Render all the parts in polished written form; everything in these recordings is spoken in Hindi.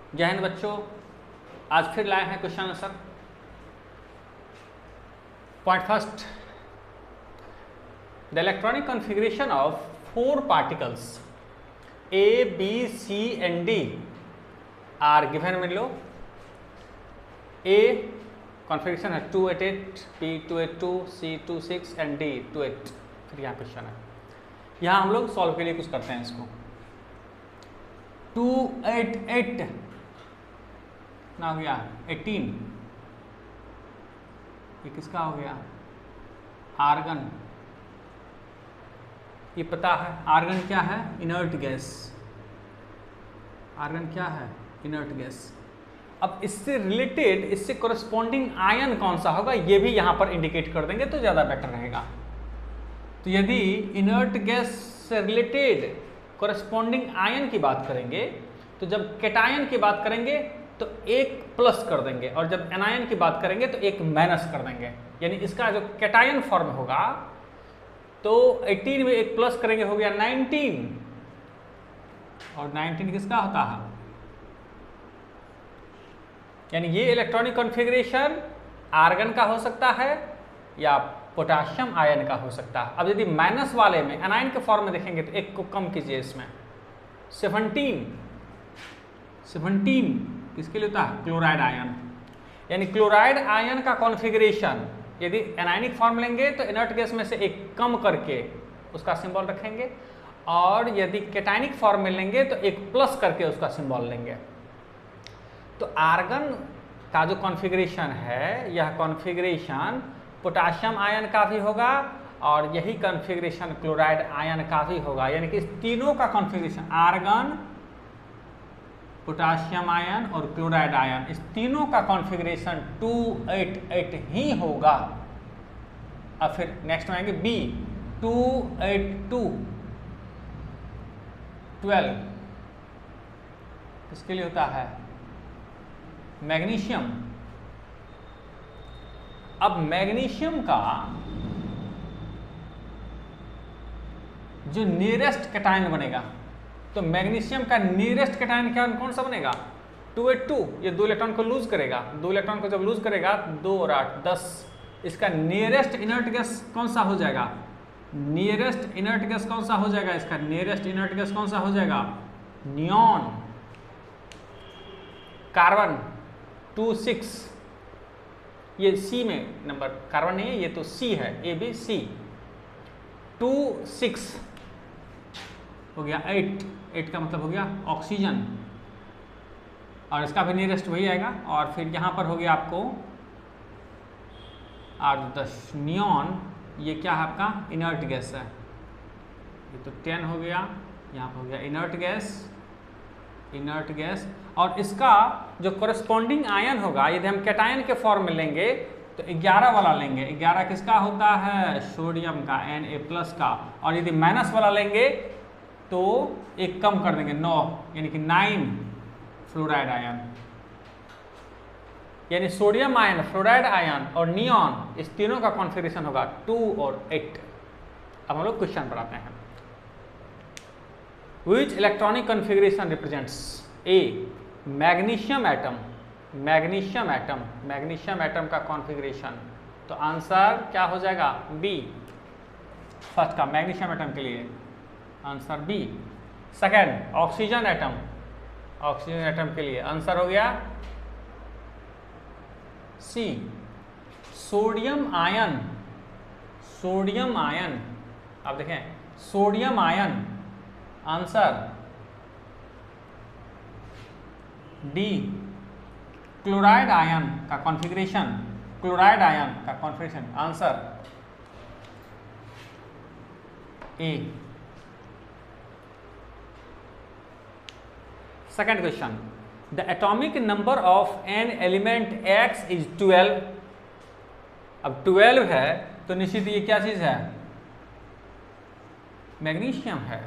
जय हिंद बच्चों, आज फिर लाए हैं question answer. Point first, the electronic configuration of 4 particles A, B, C and D are given में लो। A कॉन्फ़िगरेशन है 288, B 282, C 26 and D 28। फिर यहाँ क्वेश्चन है, यहाँ हम लोग सॉल्व के लिए कुछ करते हैं इसको। 288 ना हो गया 18, ये किसका हो गया? आर्गन। ये पता है आर्गन क्या है? Inert gas. आर्गन क्या है? Inert gas. अब इससे रिलेटेड, इससे कोरस्पॉन्डिंग आयन कौन सा होगा ये भी यहाँ पर इंडिकेट कर देंगे तो ज़्यादा बेटर रहेगा। तो यदि इनर्ट गैस से रिलेटेड कोरस्पॉन्डिंग आयन की बात करेंगे तो जब कैटायन की बात करेंगे तो एक प्लस कर देंगे, और जब एनायन की बात करेंगे तो एक माइनस कर देंगे। यानी इसका जो कैटायन फॉर्म होगा तो 18 में एक प्लस करेंगे, हो गया 19, और 19 किसका होता है? यानी ये इलेक्ट्रॉनिक कॉन्फ़िगरेशन आर्गन का हो सकता है या पोटाशियम आयन का हो सकता है। अब यदि माइनस वाले में एनायन के फॉर्म में देखेंगे तो एक को कम कीजिए, इसमें 17 किसके लिए होता है? Chloride ion. यानी क्लोराइड आयन का कॉन्फ़िगरेशन यदि एनायनिक फॉर्म लेंगे तो इनर्ट गैस में से एक कम करके उसका सिंबल रखेंगे, और यदि कैटायनिक फॉर्म में लेंगे तो एक प्लस करके उसका सिंबल लेंगे। तो आर्गन का जो कॉन्फ़िगरेशन है, यह कॉन्फ़िगरेशन पोटाशियम आयन का भी होगा और यही कॉन्फ़िगरेशन क्लोराइड आयन का भी होगा। यानी कि इस तीनों का कॉन्फ़िगरेशन, आर्गन, पोटाशियम आयन और क्लोराइड आयन, इस तीनों का कॉन्फ़िगरेशन 288 ही होगा। अब फिर नेक्स्ट में आएंगे B 282 12 किसके लिए होता है? मैग्नीशियम। अब मैग्नीशियम का जो नियरेस्ट कैटायन बनेगा, तो मैग्नीशियम का नियरेस्ट कैटायन क्या कौन सा बनेगा? 282। ये 2 इलेक्ट्रॉन को लूज करेगा, 2 इलेक्ट्रॉन को जब लूज करेगा 2 और 8 10, इसका नियरेस्ट इनर्ट गैस कौन सा हो जाएगा? नियरेस्ट इनर्ट गैस कौन सा हो जाएगा? इसका नियरेस्ट इनर्ट गैस कौन सा हो जाएगा? नियॉन। कार्बन 26, ये C में नंबर, कार्बन नहीं है ये तो C है, ABC 26 हो गया 8 का मतलब हो गया ऑक्सीजन, और इसका भी नियरेस्ट वही आएगा। और फिर यहाँ पर हो गया आपको 8 10 नियॉन। ये क्या है आपका? इनर्ट गैस है। ये तो 10 हो गया, यहाँ पर हो गया इनर्ट गैस। और इसका जो कोरस्पॉन्डिंग आयन होगा, यदि हम कैटायन के फॉर्म में लेंगे तो 11 वाला लेंगे। 11 किसका होता है? सोडियम का, Na+ का। और यदि माइनस वाला लेंगे तो एक कम कर देंगे 9, यानी कि 9 फ्लोराइड आयन। यानी सोडियम आयन, फ्लोराइड आयन और नियॉन, इस तीनों का कॉन्फ़िगरेशन होगा 2 और 8। अब हम लोग क्वेश्चन पर आते हैं। विच electronic configuration represents A magnesium atom. Magnesium atom का कॉन्फ़िगरेशन, तो आंसर क्या हो जाएगा? B। फर्स्ट का मैग्नीशियम एटम के लिए answer B। Second oxygen atom के लिए आंसर हो गया C। सोडियम आयन, आप देखें sodium ion, answer D। Chloride ion का configuration, answer A। Second question, the atomic number of an element X is 12। अब 12 है तो निश्चित ये क्या चीज है? मैग्नीशियम है।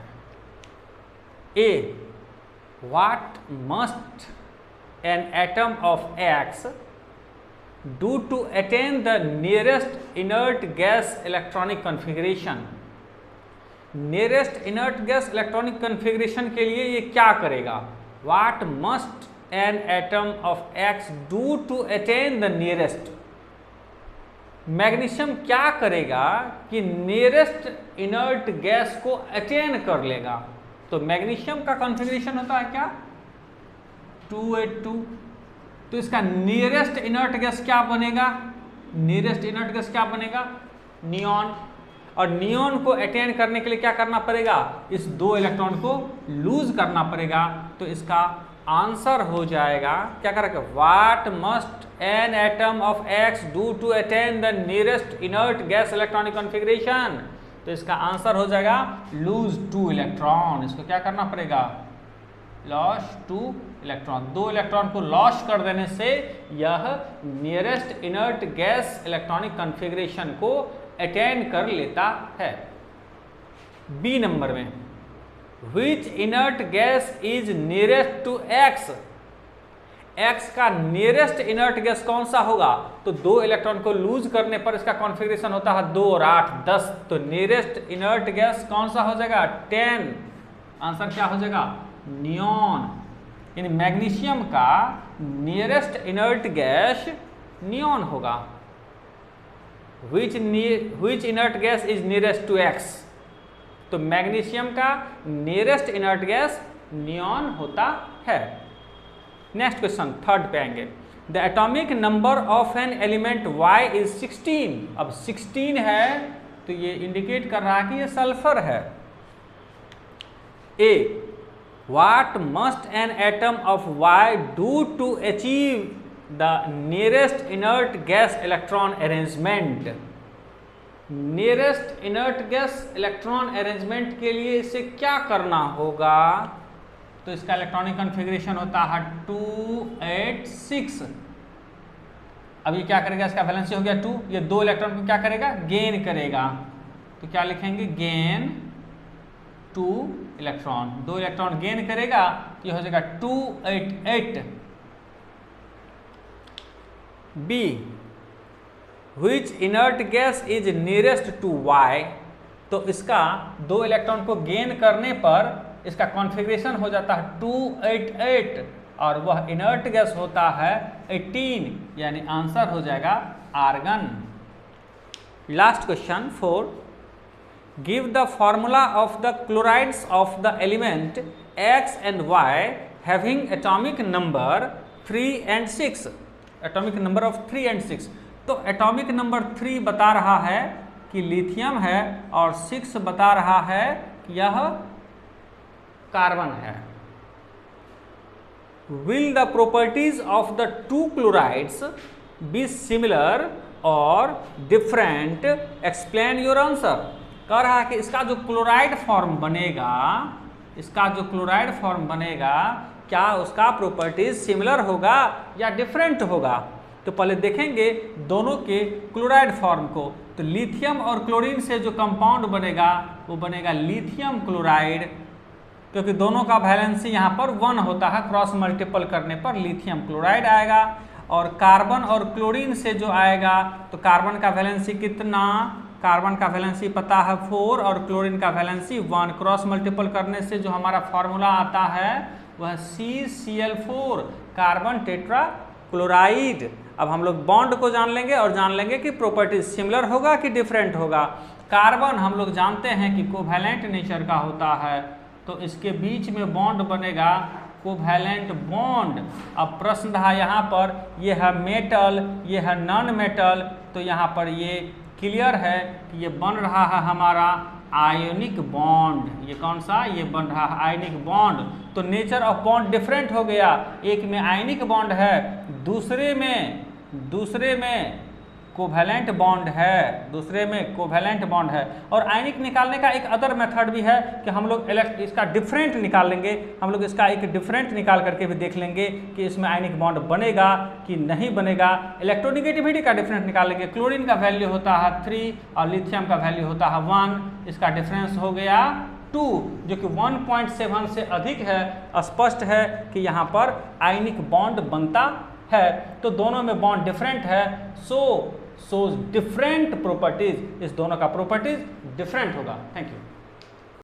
A what must an atom of X do to attain the nearest inert gas electronic configuration. Nearest inert gas electronic configuration के लिए ये क्या करेगा? What must an atom of X do to attain the nearest, magnesium क्या करेगा कि नियरेस्ट इनर्ट गैस को अटेन कर लेगा। तो मैग्नीशियम का कॉन्फ़िगरेशन होता है क्या, 282। तो इसका नियरेस्ट इनर्ट गैस क्या बनेगा, नियरेस्ट इनर्ट गैस क्या बनेगा, नियॉन। और नियॉन को अटेन करने के लिए क्या करना पड़ेगा, इस 2 इलेक्ट्रॉन को लूज करना पड़ेगा। तो इसका आंसर हो जाएगा क्या करेगा, what must an atom of X do to attain the nearest inert gas electronic configuration. तो इसका आंसर हो जाएगा लूज 2 इलेक्ट्रॉन। इसको क्या करना पड़ेगा, लॉस 2 इलेक्ट्रॉन। 2 इलेक्ट्रॉन को लॉस कर देने से यह nearest inert gas electronic configuration को अटेन कर लेता है। बी नंबर में, which inert gas is nearest to X, X का नियरेस्ट इनर्ट गैस कौन सा होगा। तो 2 इलेक्ट्रॉन को लूज करने पर इसका कॉन्फ़िगरेशन होता है 2 और 8 10। तो नियरेस्ट इनर्ट गैस कौन सा हो जाएगा, 10। आंसर क्या हो जाएगा, नियॉन। यानी मैग्नीशियम का नियरेस्ट इनर्ट गैस नियॉन होगा। Which inert gas is nearest to X, तो मैग्नीशियम का नियरेस्ट इनर्ट गैस नियॉन होता है। नेक्स्ट क्वेश्चन, थर्ड पे आएंगे। The atomic number of an element Y is 16। अब 16 है तो ये इंडिकेट कर रहा है कि ये सल्फर है। A, what must an atom of Y do to achieve the nearest inert gas electron arrangement. Nearest inert gas electron arrangement के लिए इसे क्या करना होगा, तो इसका इलेक्ट्रॉनिक कॉन्फ़िगरेशन होता है 286। अब ये क्या करेगा, इसका वैलेंसी हो गया 2, ये 2 इलेक्ट्रॉन को क्या करेगा, गेन करेगा। तो क्या लिखेंगे, गेन 2 इलेक्ट्रॉन। 2 इलेक्ट्रॉन गेन करेगा, ये हो जाएगा 288। B, which inert gas is nearest to Y। तो इसका 2 इलेक्ट्रॉन को गेन करने पर इसका कॉन्फ़िगरेशन हो जाता है 288 और वह इनर्ट गैस होता है 18, यानी आंसर हो जाएगा argon. Last question 4, give the formula of the chlorides of the element X and Y having atomic number 3 and 6। Atomic number of 3 and 6। तो एटॉमिक नंबर 3 बता रहा है कि लिथियम है और 6 बता रहा है कि यह कार्बन है। Will the properties of the 2 chlorides be similar और डिफरेंट, एक्सप्लेन योर आंसर। कह रहा है कि इसका जो क्लोराइड फॉर्म बनेगा, इसका जो क्लोराइड फॉर्म बनेगा, क्या उसका प्रॉपर्टीज सिमिलर होगा या डिफरेंट होगा। तो पहले देखेंगे दोनों के क्लोराइड फॉर्म को। तो लिथियम और क्लोरीन से जो कंपाउंड बनेगा वो बनेगा लिथियम क्लोराइड, क्योंकि दोनों का वैलेंसी यहाँ पर 1 होता है, क्रॉस मल्टीपल करने पर लिथियम क्लोराइड आएगा। और कार्बन और क्लोरीन से जो आएगा, तो कार्बन का वैलेंसी कितना, कार्बन का वैलेंसी पता है 4 और क्लोरीन का वैलेंसी 1। क्रॉस मल्टीपल करने से जो हमारा फॉर्मूला आता है वह CCl4, कार्बन टेट्रा क्लोराइड। अब हम लोग बॉन्ड को जान लेंगे और जान लेंगे कि प्रॉपर्टी सिमिलर होगा कि डिफरेंट होगा। कार्बन हम लोग जानते हैं कि कोवैलेंट नेचर का होता है, तो इसके बीच में बॉन्ड बनेगा कोवैलेंट बॉन्ड। अब प्रश्न रहा यहाँ पर, ये है मेटल, ये है नॉन मेटल, तो यहाँ पर ये क्लियर है कि ये बन रहा है हमारा आयोनिक बॉन्ड। ये कौन सा, ये बन रहा है आयोनिक बॉन्ड। तो नेचर ऑफ बॉन्ड डिफरेंट हो गया, एक में आयनिक बॉन्ड है, दूसरे में कोवैलेंट बॉन्ड है, दूसरे में कोवैलेंट बॉन्ड है। और आयनिक निकालने का एक अदर मेथड भी है कि हम लोग इसका डिफरेंट निकाल लेंगे। हम लोग इसका एक डिफरेंट निकाल करके भी देख लेंगे कि इसमें आयनिक बॉन्ड बनेगा कि नहीं बनेगा। इलेक्ट्रोनिगेटिविटी का डिफरेंस निकाल लेंगे। क्लोरीन का वैल्यू होता है 3 और लिथियम का वैल्यू होता है 1। इसका डिफरेंस हो गया 2, जो कि 1.7 से अधिक है। स्पष्ट है कि यहाँ पर आयनिक बॉन्ड बनता है, तो दोनों में बॉन्ड डिफरेंट है। सो डिफरेंट प्रॉपर्टीज, इस दोनों का प्रॉपर्टीज डिफरेंट होगा। Thank you.